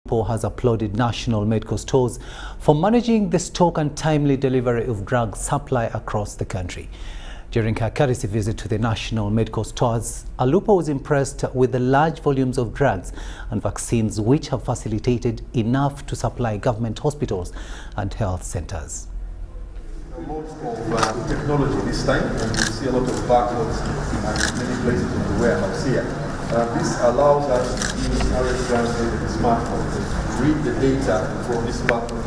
has applauded national medical stores for managing the stock and timely delivery of drug supply across the country. During her courtesy visit to the national medical stores, Alupo was impressed with the large volumes of drugs and vaccines which have facilitated enough to supply government hospitals and health centers. Most of technology this time, and we see a lot of barcodes in many places in the warehouse here. This allows us to use RF with the smartphone to read the data from this smartphone.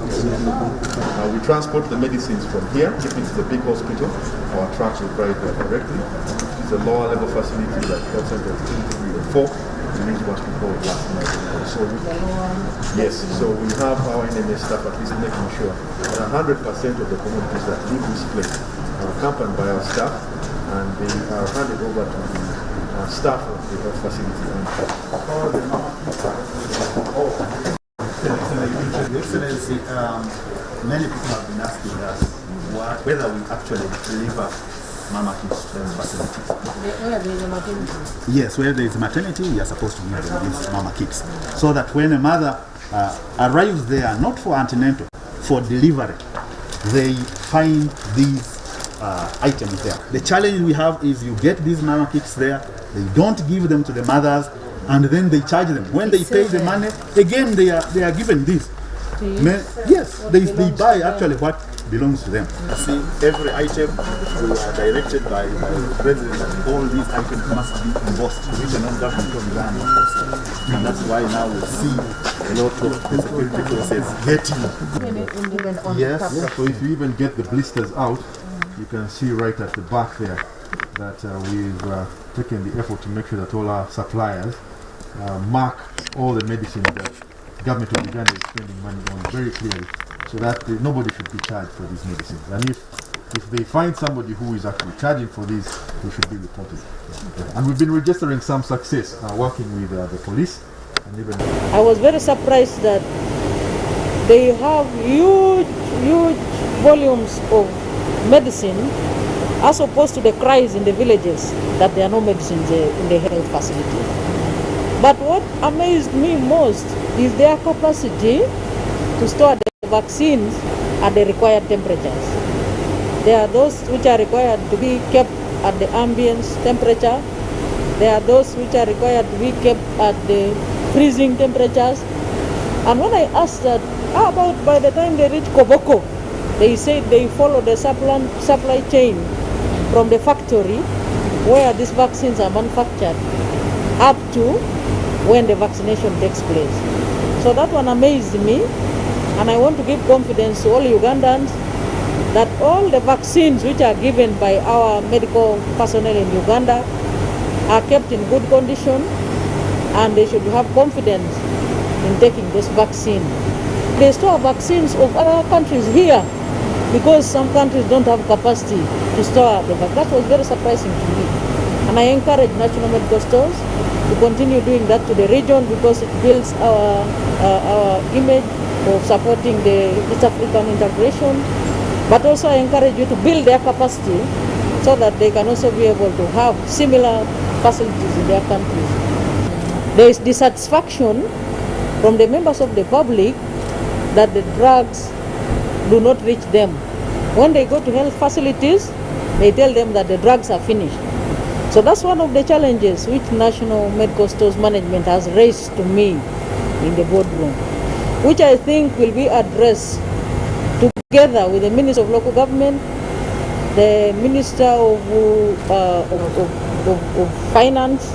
We transport the medicines from here. If it's the big hospital, our trucks will drive there directly. If it's a lower level facility like health centers 2, 3, or 4, we use what we call last mile. So so we have our NMS staff at least making sure that 100% of the communities that leave this place are accompanied by our staff, and they are handed over to the staff of the health facility. Excellency, many people have been asking us whether we actually deliver mama kits to those facilities. Where there is a maternity? Yes, where there is a maternity, we are supposed to give them these mama kits, so that when a mother arrives there, not for antenatal, for delivery, they find these items there. The challenge we have is you get these mama kits there, they don't give them to the mothers, and then they charge them. When they pay the money, again they are given this. Yes, they buy actually what belongs to them. See, every item we are directed by the president that all these items must be embossed, which are not government of Uganda. And that's why now we see a lot of the security process getting. Yes, so if you even get the blisters out, you can see right at the back there that we've taken the effort to make sure that all our suppliers mark all the medicines that the government of Uganda is spending money on very clearly, so that nobody should be charged for these medicines. And if they find somebody who is actually charging for these, they should be reported. And we've been registering some success working with the police. And even I was very surprised that they have huge volumes of medicine, as opposed to the cries in the villages that there are no medicines in the health facilities. But what amazed me most is their capacity to store the vaccines at the required temperatures. There are those which are required to be kept at the ambient temperature. There are those which are required to be kept at the freezing temperatures. And when I asked that, how about by the time they reach Koboko, they said they follow the supply chain from the factory where these vaccines are manufactured up to when the vaccination takes place. So that one amazed me, and I want to give confidence to all Ugandans that all the vaccines which are given by our medical personnel in Uganda are kept in good condition, and they should have confidence in taking this vaccine. They store vaccines of other countries here because some countries don't have capacity to store the vaccine. That was very surprising to me. And I encourage national medical stores to continue doing that to the region, because it builds our image of supporting the East African integration. But also I encourage you to build their capacity so that they can also be able to have similar facilities in their countries. There is dissatisfaction from the members of the public that the drugs do not reach them. When they go to health facilities, they tell them that the drugs are finished. So that's one of the challenges which National Medical Stores Management has raised to me in the boardroom, which I think will be addressed together with the Minister of Local Government, the Minister of Finance,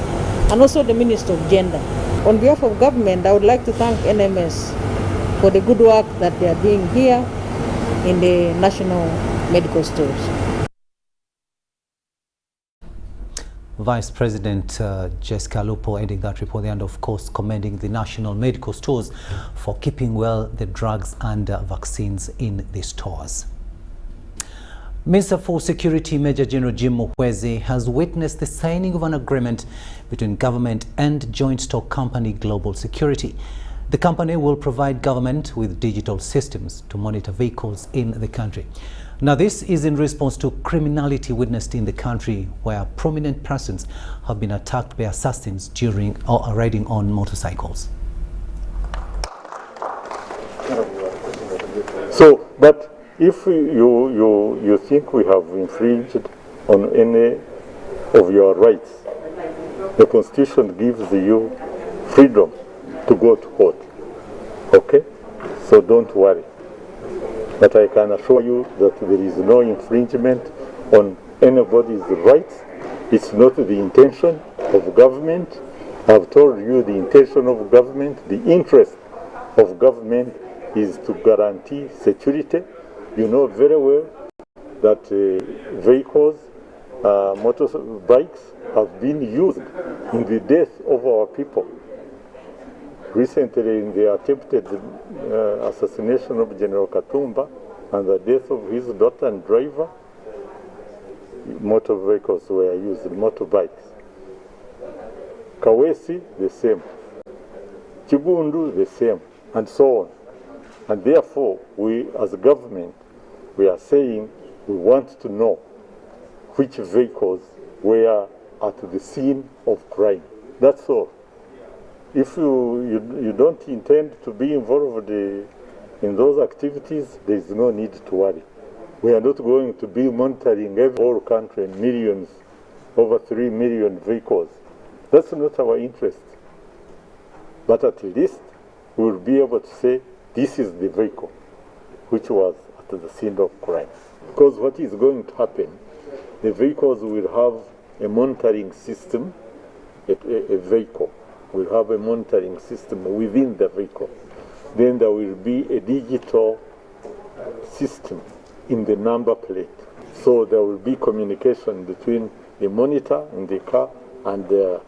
and also the Minister of Gender. On behalf of government, I would like to thank NMS for the good work that they are doing here in the national medical stores. Vice President Jessica Alupo ending that report and of course commending the national medical stores for keeping well the drugs and vaccines in the stores. Minister for Security Major General Jim Muhwezi has witnessed the signing of an agreement between government and joint stock company Global Security. The company will provide government with digital systems to monitor vehicles in the country. Now, this is in response to criminality witnessed in the country where prominent persons have been attacked by assassins during or riding on motorcycles. So, but if you think we have infringed on any of your rights, the Constitution gives you freedom to go to court. Okay? So don't worry. But I can assure you that there is no infringement on anybody's rights. It's not the intention of government. I've told you the intention of government, the interest of government is to guarantee security. You know very well that vehicles, motorbikes have been used in the death of our people. Recently, in the attempted assassination of General Katumba and the death of his daughter and driver, motor vehicles were used, motorbikes. Kawesi, the same. Chibundu, the same, and so on. And therefore, we as a government, we are saying we want to know which vehicles were at the scene of crime. That's all. If you don't intend to be involved in those activities, there is no need to worry. We are not going to be monitoring every whole country, millions, over 3 million vehicles. That's not our interest. But at least we will be able to say, this is the vehicle which was at the scene of crime. Because what is going to happen, the vehicles will have a monitoring system, a vehicle will have a monitoring system within the vehicle. Then there will be a digital system in the number plate. So there will be communication between the monitor in the car and the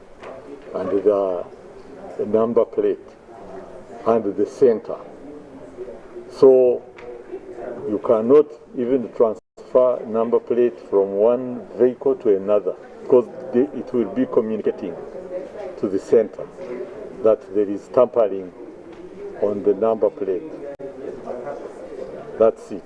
number plate and the center. So you cannot even transfer number plate from one vehicle to another because it will be communicating to the center that there is tampering on the number plate. That's it.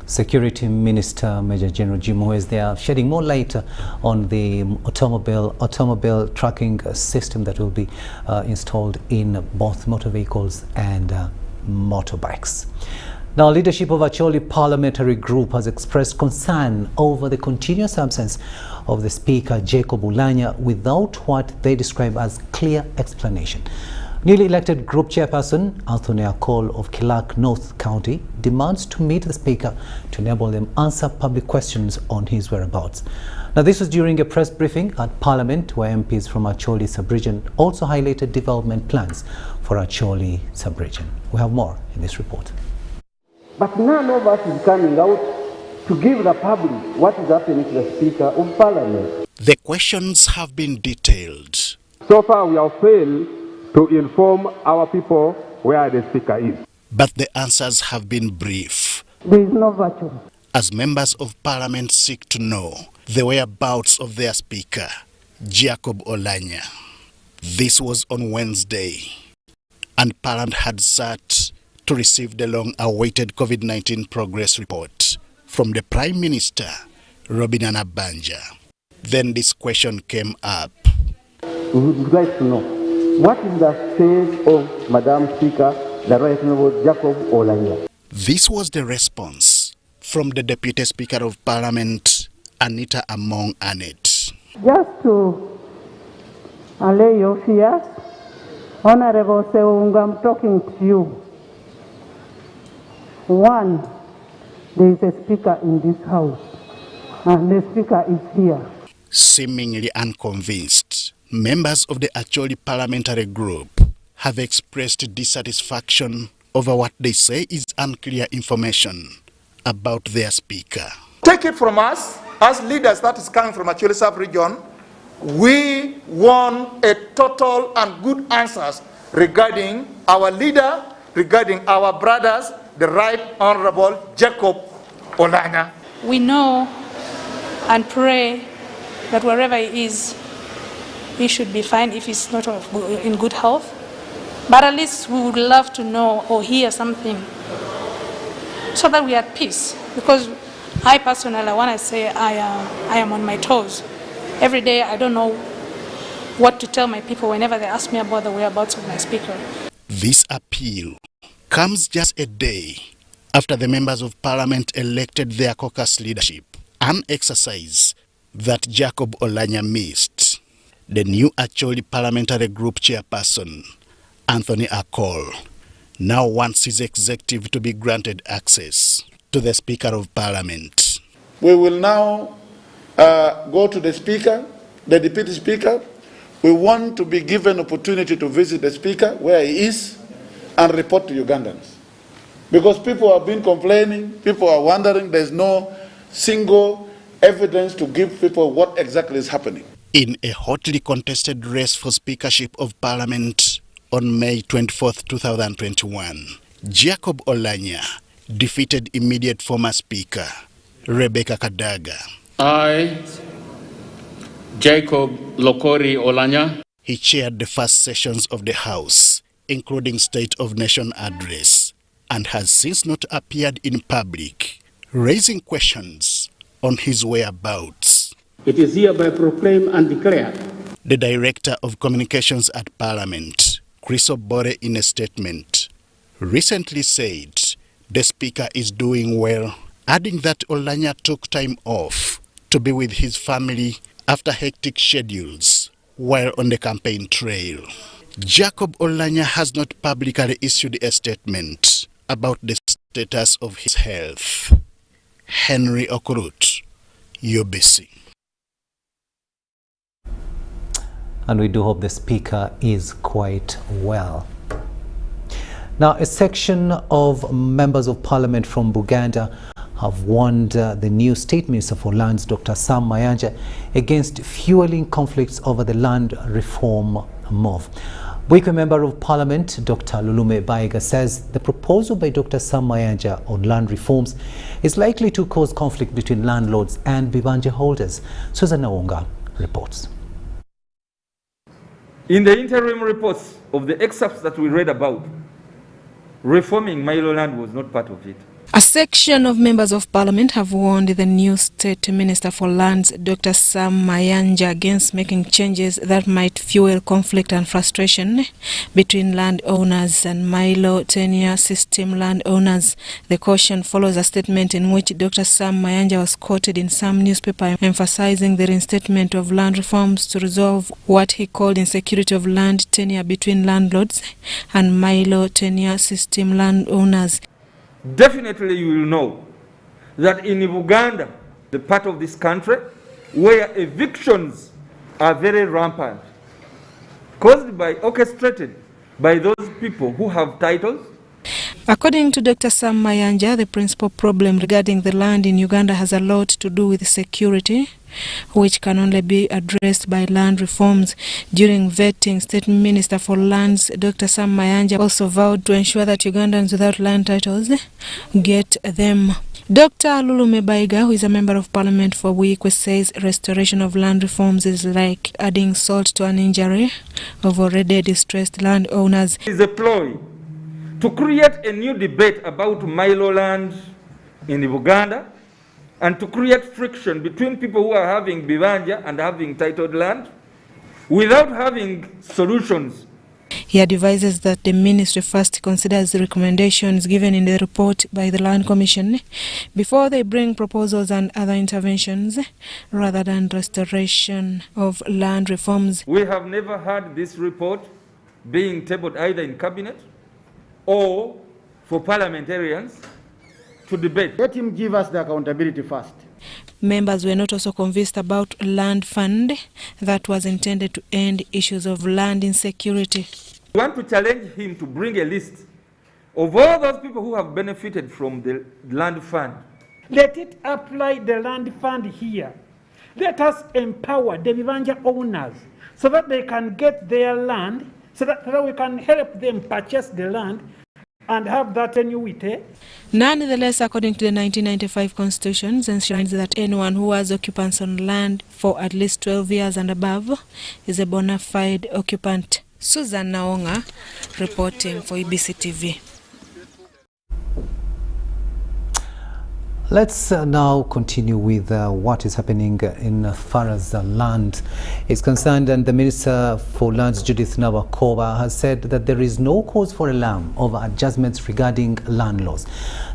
Security Minister Major General Jim Moyes there shedding more light on the automobile tracking system that will be installed in both motor vehicles and motorbikes. Now, leadership of Acholi Parliamentary Group has expressed concern over the continuous absence of the Speaker Jacob Oulanyah without what they describe as clear explanation. Newly elected Group Chairperson Anthony Akol of Kilak North County demands to meet the Speaker to enable them answer public questions on his whereabouts. Now, this was during a press briefing at Parliament where MPs from Acholi Sub-Region also highlighted development plans for Acholi Sub-Region. We have more in this report. But none of us is coming out to give the public what is happening to the Speaker of Parliament. The questions have been detailed. So far, we have failed to inform our people where the Speaker is. But the answers have been brief. There is no virtue. As members of Parliament seek to know the whereabouts of their Speaker, Jacob Oulanyah. This was on Wednesday, and Parliament had sat to receive the long-awaited COVID-19 progress report from the Prime Minister, Robin Anabanja. Then this question came up. We would like to know, what is the state of Madam Speaker, the Right Honourable Jacob Oulanyah? This was the response from the Deputy Speaker of Parliament, Anita Among Anet. Just to allay your fears, Honourable Seunga, I'm talking to you. One, there is a Speaker in this House, and the Speaker is here. Seemingly unconvinced, members of the Acholi Parliamentary Group have expressed dissatisfaction over what they say is unclear information about their Speaker. Take it from us, as leaders that is coming from Acholi Sub-Region, we want a total and good answers regarding our leader, regarding our brothers, the Right Honorable Jacob Oulanyah. We know and pray that wherever he is, he should be fine if he's not in good health. But at least we would love to know or hear something so that we are at peace. Because I personally, when I say I am on my toes, every day I don't know what to tell my people whenever they ask me about the whereabouts of my speaker. This appeal comes just a day after the members of parliament elected their caucus leadership, an exercise that Jacob Oulanyah missed. The new Acholi parliamentary group chairperson, Anthony Akol, now wants his executive to be granted access to the Speaker of Parliament. We will now go to the Speaker, the Deputy Speaker. We want to be given opportunity to visit the Speaker where he is and report to Ugandans. Because people have been complaining, people are wondering, there's no single evidence to give people what exactly is happening. In a hotly contested race for Speakership of Parliament on May 24, 2021, Jacob Oulanyah defeated immediate former Speaker Rebecca Kadaga. I, Jacob Lokori Oulanyah. He chaired the first sessions of the House, including State of Nation Address, and has since not appeared in public, raising questions on his whereabouts. It is hereby proclaimed and declared. The Director of Communications at Parliament, Chris Obore, in a statement, recently said the Speaker is doing well, adding that Oulanyah took time off to be with his family after hectic schedules while on the campaign trail. Jacob Oulanyah has not publicly issued a statement about the status of his health. Henry Okurut, UBC. And we do hope the Speaker is quite well. Now, a section of members of Parliament from Buganda have warned the new State Minister for Lands, Dr. Sam Mayanja, against fueling conflicts over the land reform move. Bwikwe Member of Parliament, Dr. Lulume Baiga, says the proposal by Dr. Sam Mayanja on land reforms is likely to cause conflict between landlords and Bibanja holders. Susan Naunga reports. In the interim reports of the excerpts that we read about, reforming Milo land was not part of it. A section of members of Parliament have warned the new State Minister for Lands, Dr. Sam Mayanja, against making changes that might fuel conflict and frustration between landowners and Milo tenure system landowners. The caution follows a statement in which Dr. Sam Mayanja was quoted in some newspaper emphasizing the reinstatement of land reforms to resolve what he called insecurity of land tenure between landlords and Milo tenure system landowners. Definitely you will know that in Uganda, the part of this country where evictions are very rampant, orchestrated by those people who have titles. According to Dr. Sam Mayanja, the principal problem regarding the land in Uganda has a lot to do with security, which can only be addressed by land reforms. During vetting, State Minister for Lands, Dr. Sam Mayanja, also vowed to ensure that Ugandans without land titles get them. Dr. Lulume Baiga, who is a member of Parliament for Bwikwe, says restoration of land reforms is like adding salt to an injury of already distressed landowners. It is a ploy to create a new debate about Milo land in Uganda and to create friction between people who are having Bibanja and having titled land without having solutions. He advises that the ministry first considers the recommendations given in the report by the Land Commission before they bring proposals and other interventions rather than restoration of land reforms. We have never had this report being tabled either in cabinet or for parliamentarians to debate. Let him give us the accountability first. Members were not also convinced about land fund that was intended to end issues of land insecurity. We want to challenge him to bring a list of all those people who have benefited from the land fund. Let it apply the land fund here. Let us empower the Bibanja owners so that they can get their land, so that we can help them purchase the land and have that annuity. Nonetheless, according to the 1995 Constitution, enshrines that anyone who has occupants on land for at least 12 years and above is a bona fide occupant. Susan Naunga reporting for Ubc TV. Let's now continue with what is happening in as far as land is concerned, and the Minister for Lands, Judith Nabakoba, has said that there is no cause for alarm over adjustments regarding land laws.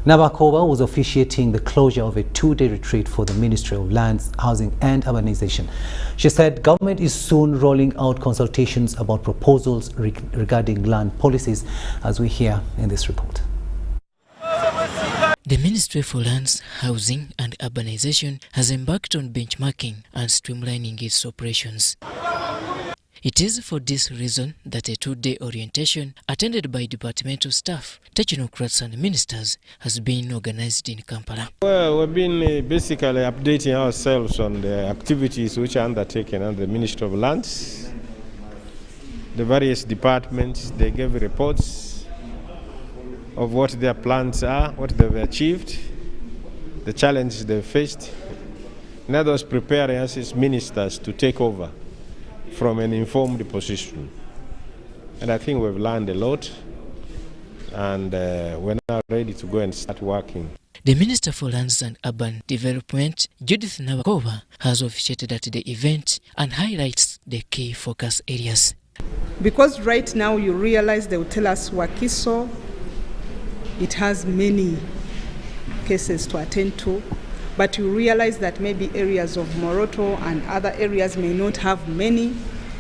Nabakoba was officiating the closure of a 2-day retreat for the Ministry of Lands, Housing and Urbanization. She said government is soon rolling out consultations about proposals regarding land policies, as we hear in this report. The Ministry for Lands, Housing and Urbanization has embarked on benchmarking and streamlining its operations. It is for this reason that a 2-day orientation attended by departmental staff, technocrats and ministers has been organized in Kampala. Well, we've been basically updating ourselves on the activities which are undertaken under the Ministry of Lands. The various departments, they gave reports of what their plans are, what they've achieved, the challenges they've faced. In other words, preparing us as ministers to take over from an informed position. And I think we've learned a lot, and we're now ready to go and start working. The Minister for Lands and Urban Development, Judith Nabakoba, has officiated at the event and highlights the key focus areas. Because right now you realize they will tell us Wakiso, it has many cases to attend to, but you realize that maybe areas of Moroto and other areas may not have many.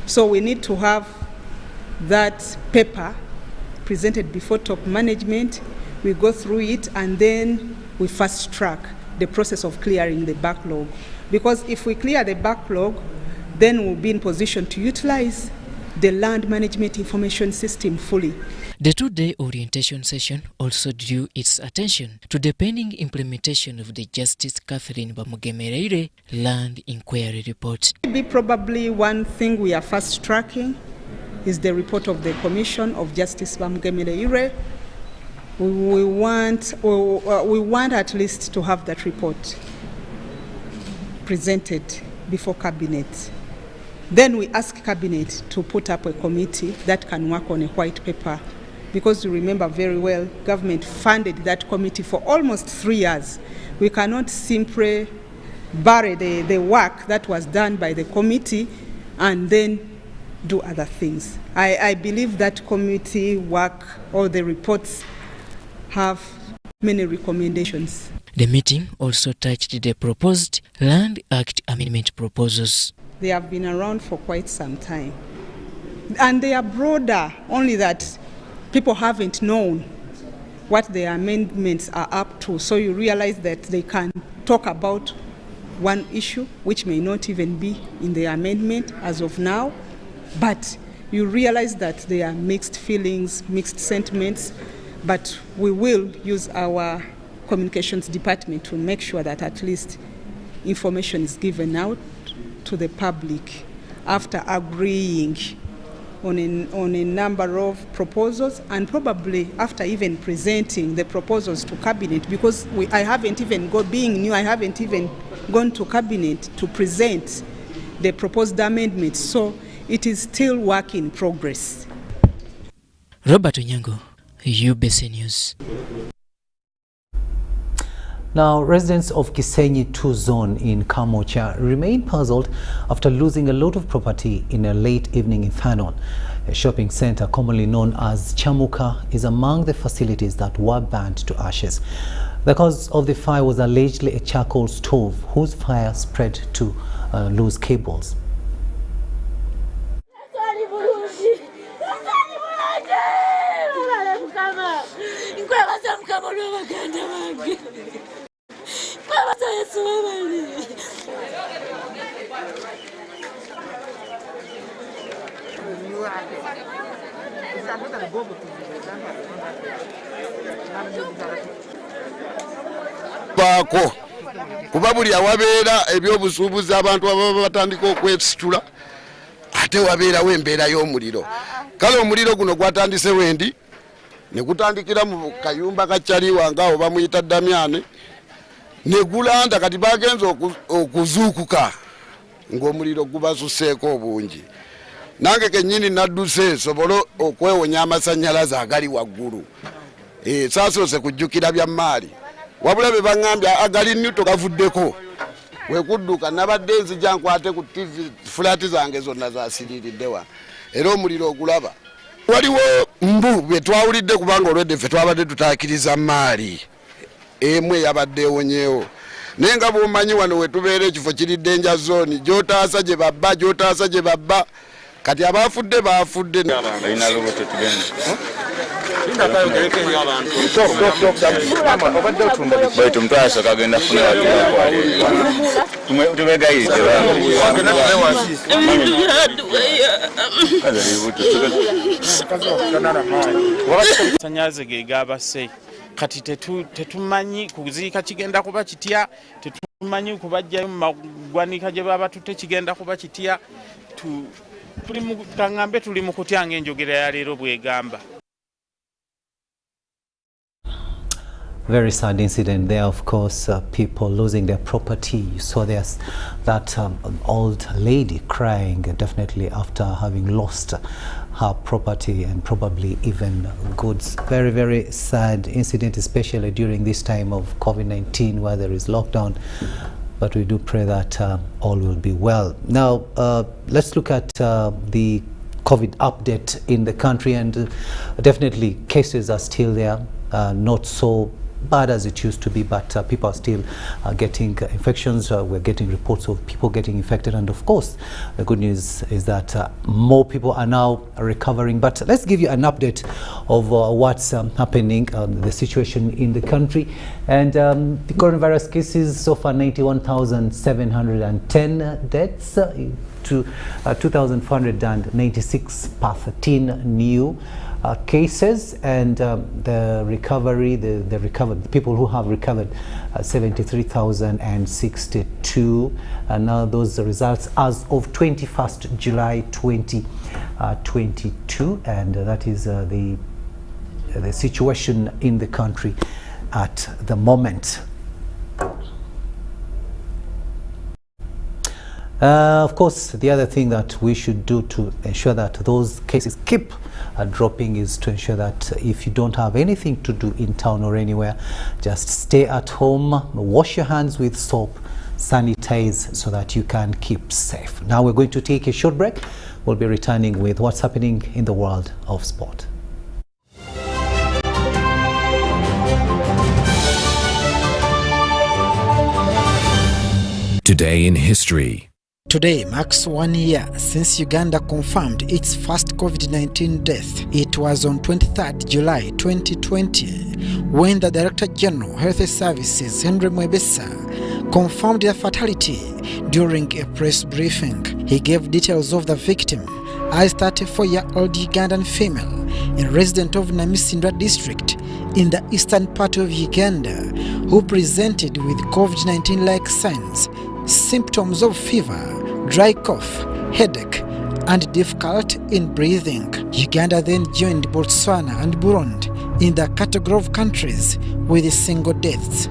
So we need to have that paper presented before top management. We go through it and then we fast track the process of clearing the backlog. Because if we clear the backlog, then we'll be in position to utilize the land management information system fully. The 2-day orientation session also drew its attention to the pending implementation of the Justice Catherine Bamugemereire Land Inquiry Report. Maybe probably one thing we are fast tracking is the report of the Commission of Justice Bamugemereire. We want at least to have that report presented before Cabinet. Then we ask Cabinet to put up a committee that can work on a white paper, because you remember very well, government funded that committee for almost 3 years. We cannot simply bury the work that was done by the committee and then do other things. I believe that committee work, or the reports, have many recommendations. The meeting also touched the proposed Land Act amendment proposals. They have been around for quite some time, and they are broader, only that people haven't known what the amendments are up to. So you realize that they can talk about one issue which may not even be in the amendment as of now, but you realize that there are mixed feelings, mixed sentiments, but we will use our communications department to make sure that at least information is given out to the public after agreeing on a number of proposals, and probably after even presenting the proposals to Cabinet, because I haven't even gone to Cabinet to present the proposed amendments, so it is still work in progress. Robert Onyango, Ubc News. Now, residents of Kisenyi 2 zone in Kamocha remain puzzled after losing a lot of property in a late evening inferno. A shopping center commonly known as Chamuka is among the facilities that were burnt to ashes. The cause of the fire was allegedly a charcoal stove whose fire spread to loose cables. Bako kuba buli awabeera ebyobusuubuzi abantu ababa batandika okwesitula ate wabeerawo embeera y'omuliro. Kale omuliro guno gwatandise wendi ne gutandikira mu kayumba kakyaliwa ngaawo bamuyita Damyane ne gulanda kati bagenze okuzuukuka ng'omuliro gubasuseeko obungi. Nange kennyini nadduse nsobole okwewonya amasannyalaze agali waggulu. Saasoose kujjukira bya maali wabula be bangambya agali nnyuto gavuddeko wekudduka nabadde nzija nkwate ku TV fulaati zange zonna zasiriiridde wano era omuliro ogulaba waliwo mbu bwe twawulidde kubanga olwedde ffe twabadde tutaakiriza maali emu eyabadde ewonyeewo naye nga bw'omanyi wano wetubeera ekifo kiridde enja zooni gy'otaasa gye babba kati abafudde bafudde Sanyaze ge gabase kati tetumanyi kuziika kigenda kuba kitya, tetumanyi kubajjayo mu magwanika gye baba tutte kigenda kuba kitya. Tuli mu kutya ng'enjogera ya leero bw'egamba. Very sad incident there, of course, people losing their property. You saw there's that old lady crying, definitely after having lost her property and probably even goods. Very, very sad incident, especially during this time of COVID-19 where there is lockdown. But we do pray that all will be well. Now, let's look at the COVID update in the country, and definitely cases are still there, not so bad as it used to be, but people are still getting infections. We're getting reports of people getting infected, and of course the good news is that more people are now recovering. But let's give you an update of what's happening, the situation in the country. And the coronavirus cases so far, 91,710 deaths to 2,496 per 13 new cases, and the recovery, the people who have recovered, 73,062, and now those results as of 21st July 2022, and that is the situation in the country at the moment. Of course, the other thing that we should do to ensure that those cases keep dropping is to ensure that if you don't have anything to do in town or anywhere, just stay at home, wash your hands with soap, sanitize so that you can keep safe. Now we're going to take a short break. We'll be returning with what's happening in the world of sport. Today in history. Today marks 1 year since Uganda confirmed its first COVID-19 death. It was on 23rd July 2020 when the Director General Health Services, Henry Mwebesa, confirmed the fatality during a press briefing. He gave details of the victim as 34-year-old Ugandan female, a resident of Namisindwa district in the eastern part of Uganda, who presented with COVID-19-like signs, symptoms of fever, dry cough, headache, and difficulty in breathing. Uganda then joined Botswana and Burundi in the category of countries with single deaths.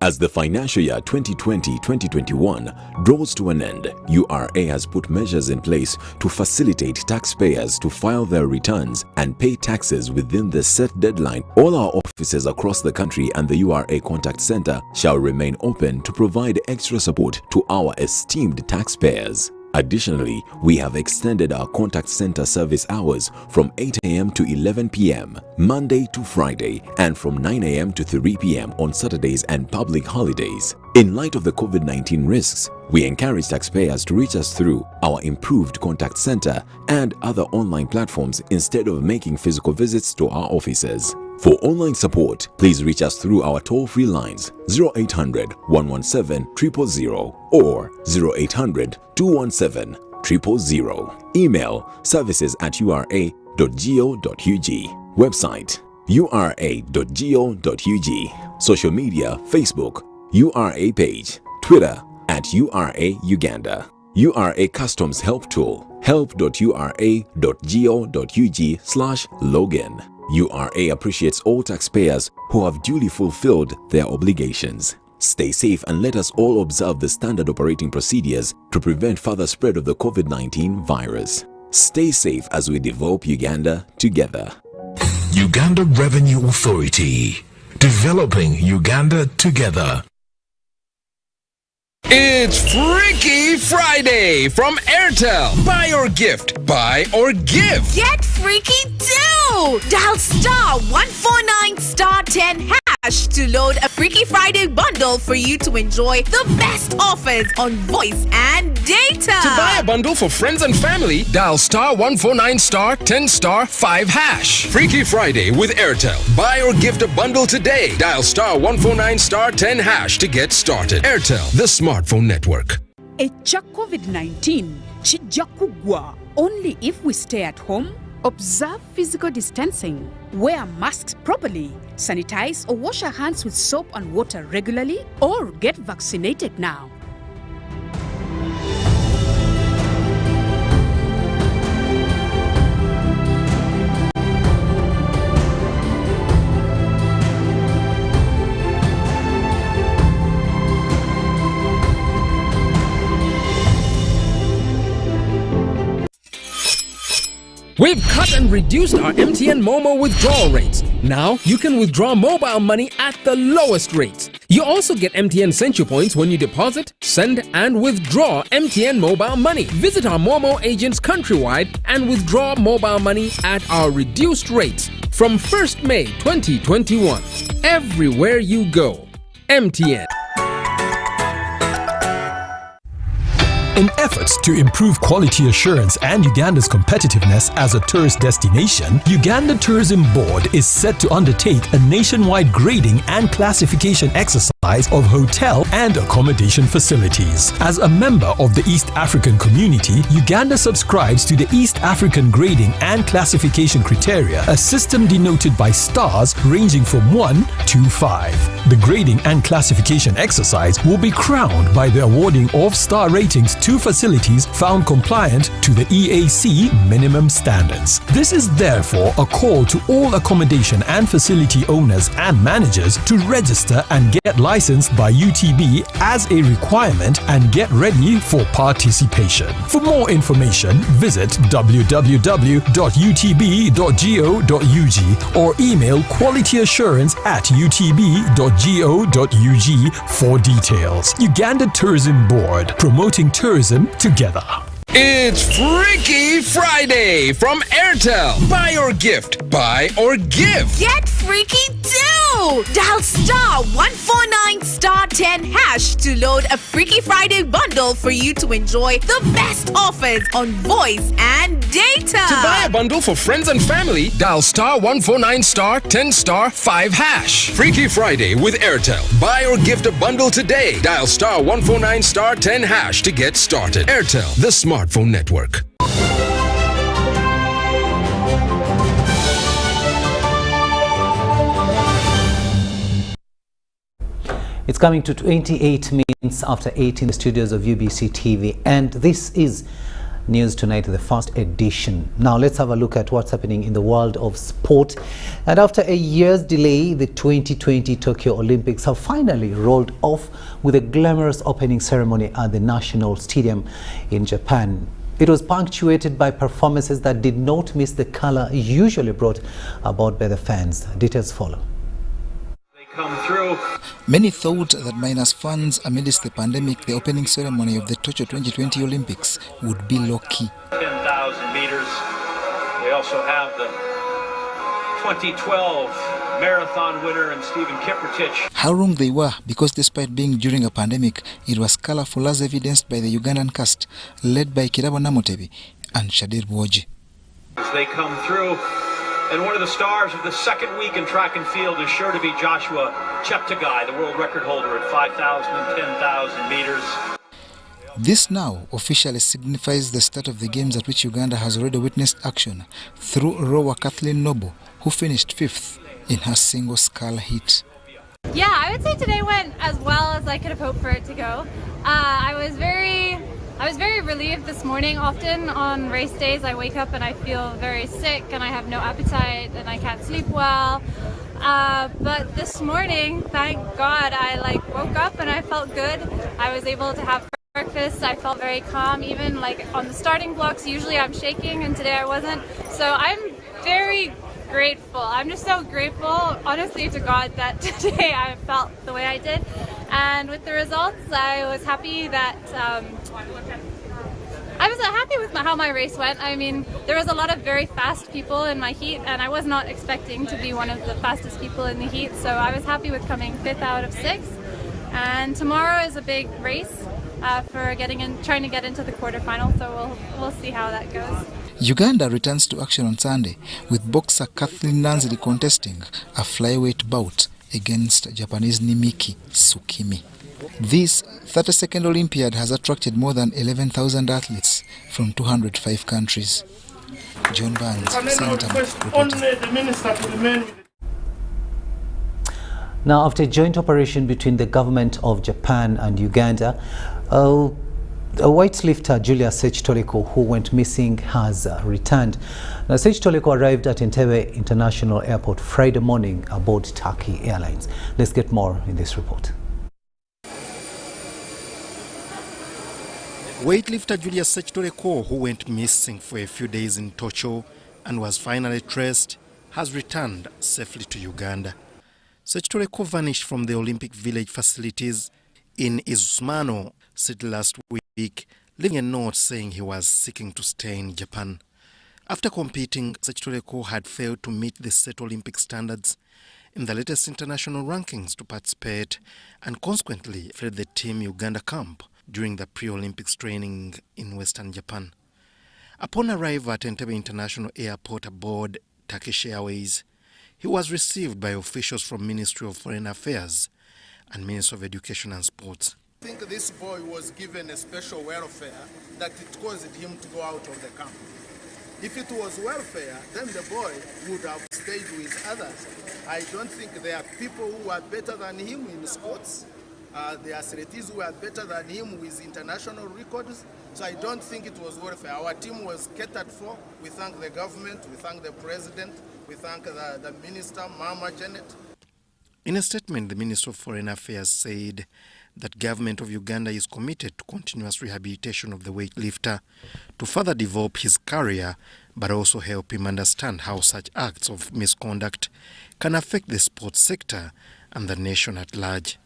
As the financial year 2020-2021 draws to an end, URA has put measures in place to facilitate taxpayers to file their returns and pay taxes within the set deadline. All our offices across the country and the URA Contact Center shall remain open to provide extra support to our esteemed taxpayers. Additionally, we have extended our contact center service hours from 8 a.m. to 11 p.m. Monday to Friday, and from 9 a.m. to 3 p.m. on Saturdays and public holidays. In light of the COVID-19 risks, we encourage taxpayers to reach us through our improved contact center and other online platforms instead of making physical visits to our offices. For online support, please reach us through our toll-free lines 0800 117 000 or 0800 217 000. Email services@ura.go.ug. Website ura.go.ug. Social media: Facebook, URA page, Twitter @URA Uganda. URA Customs Help Tool, help.ura.go.ug/login. URA appreciates all taxpayers who have duly fulfilled their obligations. Stay safe and let us all observe the standard operating procedures to prevent further spread of the COVID-19 virus. Stay safe as we develop Uganda together. Uganda Revenue Authority, developing Uganda together. It's Freaky Friday from Airtel. Buy or gift, buy or give. Get freaky too! Dial *149*10# to load a Freaky Friday bundle for you to enjoy the best offers on voice and data. To buy a bundle for friends and family, dial *149*10*5#. Freaky Friday with Airtel. Buy or gift a bundle today. Dial *149*10# to get started. Airtel, the smartphone network. Echa COVID-19 chijja kugwa only if we stay at home, observe physical distancing, wear masks properly, sanitize or wash our hands with soap and water regularly, or get vaccinated now. We've cut and reduced our MTN Momo withdrawal rates. Now you can withdraw mobile money at the lowest rates. You also get MTN Central Points when you deposit, send and withdraw MTN mobile money. Visit our Momo agents countrywide and withdraw mobile money at our reduced rates from 1st May 2021. Everywhere you go. MTN. In efforts to improve quality assurance and Uganda's competitiveness as a tourist destination, Uganda Tourism Board is set to undertake a nationwide grading and classification exercise of hotel and accommodation facilities. As a member of the East African community, Uganda subscribes to the East African Grading and Classification Criteria, a system denoted by stars ranging from 1 to 5. The grading and classification exercise will be crowned by the awarding of star ratings to facilities found compliant to the EAC minimum standards. This is therefore a call to all accommodation and facility owners and managers to register and get licensed by UTB as a requirement and get ready for participation. For more information, visit www.utb.go.ug or email qualityassurance@utb.go.ug for details. Uganda Tourism Board, promoting tourism together. It's Freaky Friday from Airtel. Buy or gift, buy or give. Get freaky too! Dial *149*10# to load a Freaky Friday bundle for you to enjoy the best offers on voice and data. To buy a bundle for friends and family, dial *149*10*5#. Freaky Friday with Airtel. Buy or gift a bundle today. Dial *149*10# to get started. Airtel, the smartphone network. It's coming to 28 minutes after 8 in the studios of UBC TV, and this is News Tonight, the first edition. Now let's have a look at what's happening in the world of sport. And after a year's delay, the 2020 Tokyo Olympics have finally rolled off with a glamorous opening ceremony at the National Stadium in Japan. It was punctuated by performances that did not miss the color usually brought about by the fans. Details follow. Come through. Many thought that minus fans amidst the pandemic, the opening ceremony of the Tokyo 2020 Olympics would be low-key. 10,000 meters. They also have the 2012 marathon winner and Stephen Kiprotich. How wrong they were, because despite being during a pandemic, it was colorful as evidenced by the Ugandan cast led by Kirabo Namutebi and Shadir Bwoji. As they come through. And one of the stars of the second week in track and field is sure to be Joshua Cheptegei, the world record holder at 5,000 and 10,000 meters. This now officially signifies the start of the games at which Uganda has already witnessed action through rower Kathleen Noble, who finished 5th in her single scull heat. Yeah, I would say today went as well as I could have hoped for it to go. I was very relieved this morning. Often on race days I wake up and I feel very sick and I have no appetite and I can't sleep well. But this morning, thank God, I woke up and I felt good. I was able to have breakfast, I felt very calm. Even like on the starting blocks, usually I'm shaking, and today I wasn't. So I'm very grateful. I'm just so grateful, honestly, to God that today I felt the way I did. And with the results, I was happy that I was happy with how my race went. I mean, there was a lot of very fast people in my heat, and I was not expecting to be one of the fastest people in the heat. So I was happy with coming 5th out of 6. And tomorrow is a big race for trying to get into the quarterfinal. So we'll see how that goes. Uganda returns to action on Sunday with boxer Kathleen Lansley contesting a flyweight bout against Japanese Nimiki Tsukimi. This 32nd Olympiad has attracted more than 11,000 athletes from 205 countries. John Barnes, Now, after a joint operation between the government of Japan and Uganda, a weightlifter, Julia Sechitoleko, who went missing, has returned. Now, Sechitoleko arrived at Entebbe International Airport Friday morning aboard Turkey Airlines. Let's get more in this report. Weightlifter Julia Sechitoleko, who went missing for a few days in Tocho and was finally traced, has returned safely to Uganda. Sechitoleko vanished from the Olympic Village facilities in Izumano City last week, leaving a note saying he was seeking to stay in Japan. After competing, Sechitoleko had failed to meet the set Olympic standards in the latest international rankings to participate and consequently fled the Team Uganda camp during the pre-Olympics training in Western Japan. Upon arrival at Entebbe International Airport aboard Turkish Airways, he was received by officials from Ministry of Foreign Affairs and Ministry of Education and Sports. I think this boy was given a special welfare that it caused him to go out of the camp. If it was welfare, then the boy would have stayed with others. I don't think there are people who are better than him in sports. There are athletes who are better than him with international records. So I don't think it was welfare. Our team was catered for. We thank the government, we thank the president, we thank the minister, Mama Janet. In a statement, the Minister of Foreign Affairs said that government of Uganda is committed to continuous rehabilitation of the weightlifter to further develop his career, but also help him understand how such acts of misconduct can affect the sports sector and the nation at large.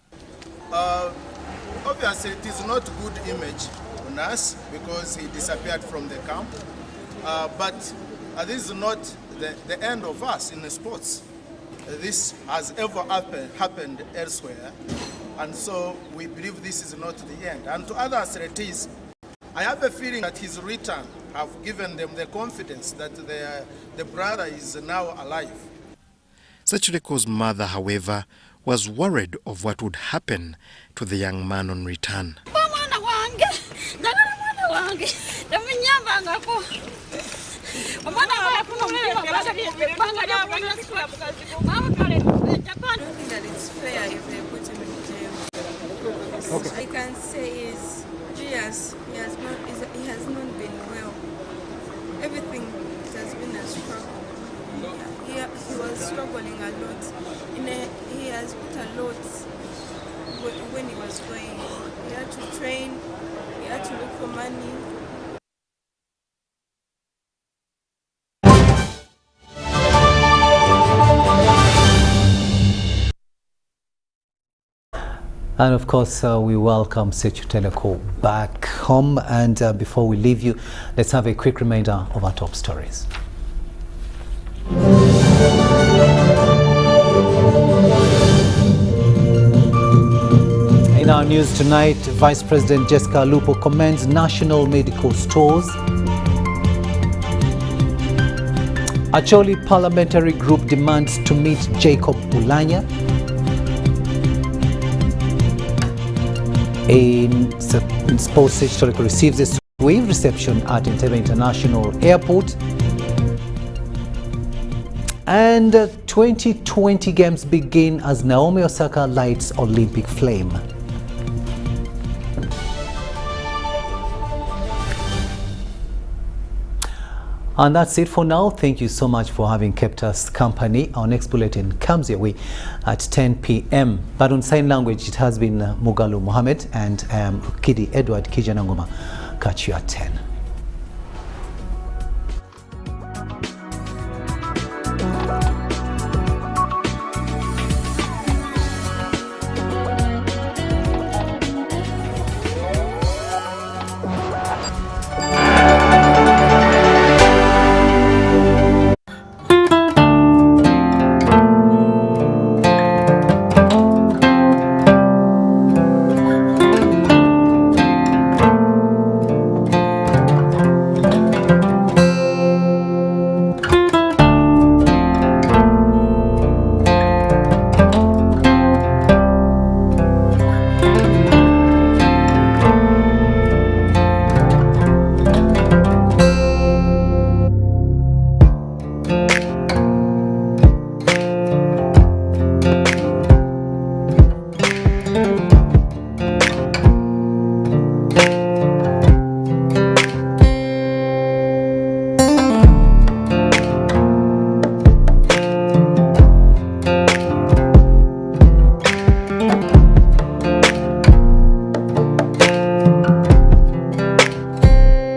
Obviously, it is not good image on us because he disappeared from the camp. But this is not the end of us in the sports. This has ever happened elsewhere. And so we believe this is not the end. And to other athletes, I have a feeling that his return have given them the confidence that the brother is now alive. Sechireko's mother, however, was worried of what would happen to the young man on return. That it's fair if they put him in jail. Okay. I can say is Julius, he has not been well. Everything has been a struggle. He was struggling a lot. He has put a lot when he was going. He had to train, he had to look for money. And of course, we welcome Sechitoleko back home. And before we leave you, let's have a quick reminder of our top stories. In our news tonight, Vice President Jessica Lupo commends national medical stores. Acholi Parliamentary Group demands to meet Jacob Ulanya. In sports, Sechitoleko receives a wave reception at Entebbe International Airport. And 2020 games begin as Naomi Osaka lights Olympic flame. And that's it for now. Thank you so much for having kept us company. Our next bulletin comes your way at 10 p.m. But on sign language, it has been Mugalu Mohammed and Kidi Edward Kijanangoma. Catch you at 10.